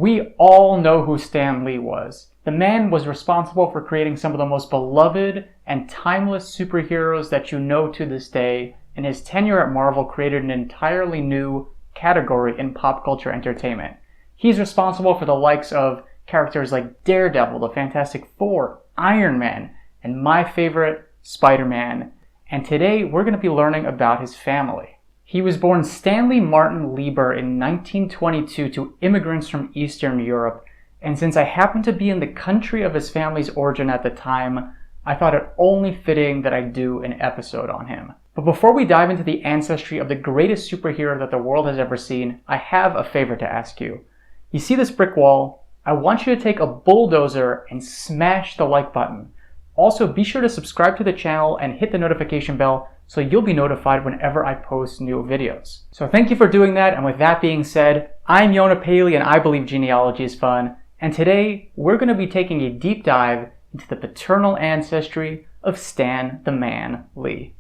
We all know who Stan Lee was. The man was responsible for creating some of the most beloved and timeless superheroes that you know to this day, and his tenure at Marvel created an entirely new category in pop culture entertainment. He's responsible for the likes of characters like Daredevil, the Fantastic Four, Iron Man, and my favorite, Spider-Man. And today we're going to be learning about his family. He was born Stanley Martin Lieber in 1922 to immigrants from Eastern Europe, and since I happened to be in the country of his family's origin at the time, I thought it only fitting that I do an episode on him. But before we dive into the ancestry of the greatest superhero that the world has ever seen, I have a favor to ask you. You see this brick wall? I want you to take a bulldozer and smash the like button. Also, be sure to subscribe to the channel and hit the notification bell so you'll be notified whenever I post new videos. So thank you for doing that, and with that being said, I'm Yona Paley and I believe genealogy is fun, and today we're going to be taking a deep dive into the paternal ancestry of Stan the Man Lee.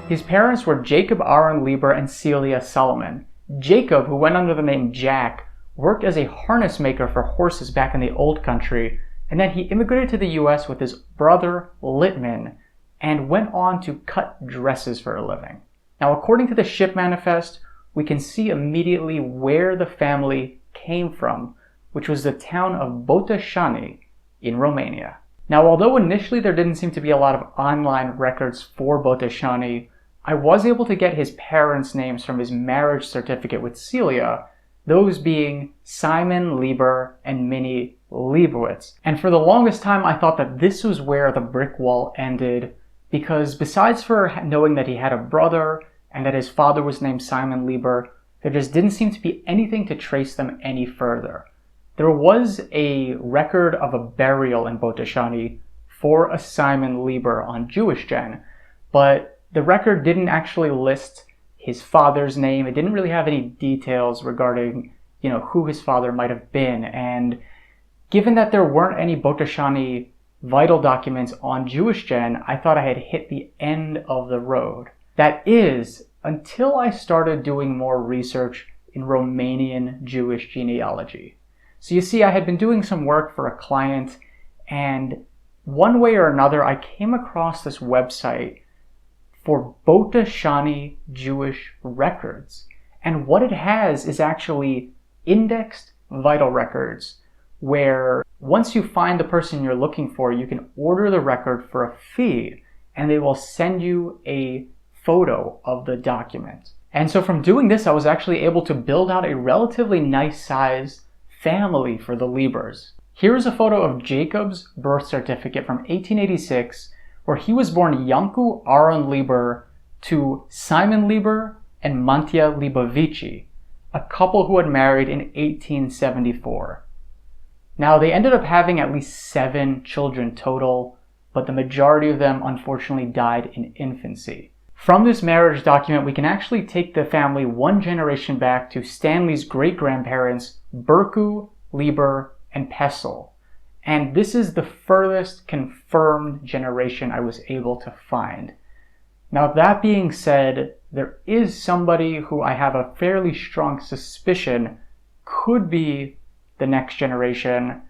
His parents were Jacob Aaron Lieber and Celia Solomon. Jacob, who went under the name Jack, worked as a harness maker for horses back in the old country, and then he immigrated to the US with his brother Littman and went on to cut dresses for a living. Now, according to the ship manifest, we can see immediately where the family came from, which was the town of Botosani in Romania. Now, although initially there didn't seem to be a lot of online records for Botosani, I was able to get his parents' names from his marriage certificate with Celia, those being Simon Lieber and Minnie Leibowitz. And for the longest time, I thought that this was where the brick wall ended, because besides for knowing that he had a brother and that his father was named Simon Lieber, there just didn't seem to be anything to trace them any further. There was a record of a burial in Botosani for a Simon Lieber on Jewish Gen, but the record didn't actually list his father's name. It didn't really have any details regarding, who his father might have been. And given that there weren't any Botosani vital documents on Jewish Gen, I thought I had hit the end of the road. That is, until I started doing more research in Romanian-Jewish genealogy. So you see, I had been doing some work for a client, and one way or another, I came across this website for Botosani Jewish records. And what it has is actually indexed vital records, where once you find the person you're looking for, you can order the record for a fee, and they will send you a photo of the document. And so from doing this, I was actually able to build out a relatively nice sized family for the Liebers. Here's a photo of Jacob's birth certificate from 1886, where he was born Janku Aaron Lieber to Simon Lieber and Mantia Libovici, a couple who had married in 1874. Now, they ended up having at least 7 children total, but the majority of them unfortunately died in infancy. From this marriage document, we can actually take the family one generation back to Stanley's great-grandparents, Berku, Lieber, and Pessel. And this is the furthest confirmed generation I was able to find. Now, that being said, there is somebody who I have a fairly strong suspicion could be the next generation,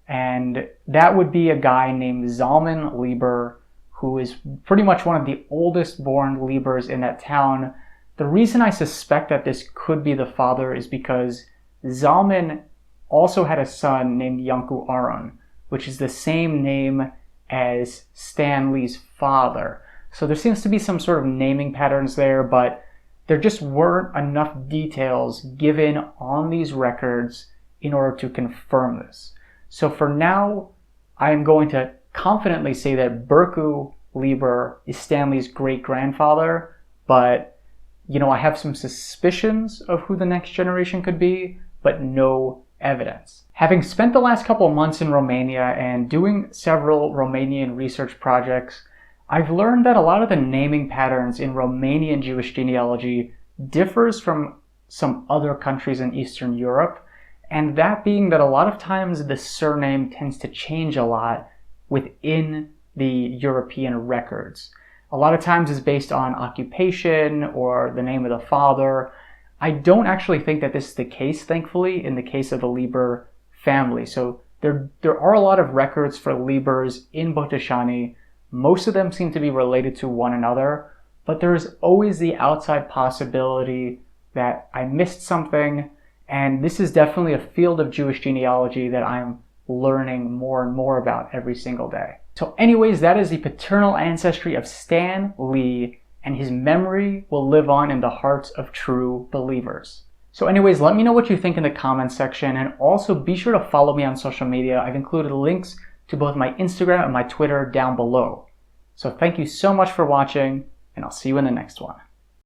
and that would be a guy named Zalman Lieber, who is pretty much one of the oldest born Liebers in that town. The reason I suspect that this could be the father is because Zalman also had a son named Janku Aaron, which is the same name as Stan Lee's father. So there seems to be some sort of naming patterns there, but there just weren't enough details given on these records in order to confirm this. So for now, I am going to confidently say that Berku Lieber is Stanley's great-grandfather, but I have some suspicions of who the next generation could be, but no evidence. Having spent the last couple of months in Romania and doing several Romanian research projects, I've learned that a lot of the naming patterns in Romanian-Jewish genealogy differs from some other countries in Eastern Europe, and that being that a lot of times the surname tends to change a lot within the European records. A lot of times it's based on occupation or the name of the father. I don't actually think that this is the case, thankfully, in the case of the Lieber family. So there are a lot of records for Liebers in Botosani. Most of them seem to be related to one another, but there's always the outside possibility that I missed something, and this is definitely a field of Jewish genealogy that I'm learning more and more about every single day. So anyways, that is the paternal ancestry of Stan Lee, and his memory will live on in the hearts of true believers. So anyways, let me know what you think in the comments section, and also be sure to follow me on social media. I've included links to both my Instagram and my Twitter down below. So thank you so much for watching, and I'll see you in the next one.